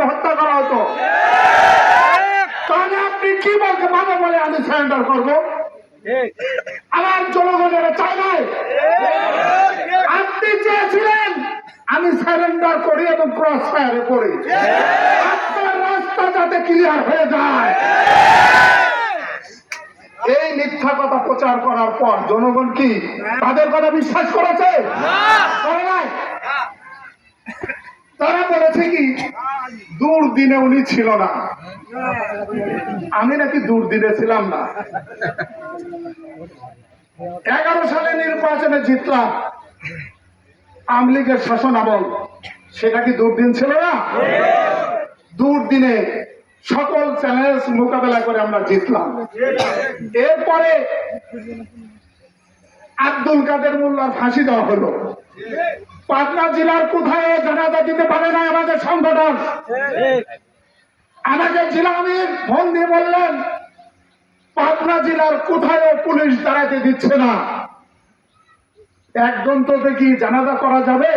হত্যা করা হতো, তাহলে আপনি কি বলতে পারবেন বলে আমি সারেন্ডার করবো? আমার জনগণের চাই নাই। আপনি চেয়েছিলেন আমি সারেন্ডার করি এবং ক্রস ফায়ারে করি, আপনার রাস্তা যাতে ক্লিয়ার হয়ে যায়। এই মিথ্যা কথা প্রচার করার পর জনগণ কি তাদের কথা বিশ্বাস করেছে? করে নাই। তারা বলেছে কি দুর্দিনে উনি ছিল না। আমি নাকি দুর্দিনে ছিলাম না। 11 সালে নির্বাচনে জিতলাম, আওয়ামী লীগের শাসন আমল, সেটা কি দুর্দিন ছিল না? দুর্দিনে সকল চ্যালেঞ্জ মোকাবেলা করে আমরা জিতলাম। এরপরে আব্দুল কাদের মোল্লার ফাঁসি দেওয়া হলো। পাবনা জেলার কোথাও জানাজা দিতে পারে না আমাদের সংগঠন। আমাদের জেলা আমির ফোন দিয়ে বললেন পাবনা জেলার কোথাও পুলিশ দাঁড়াতে দিচ্ছে না, একজন তো দেখি জানাজা করা যাবে।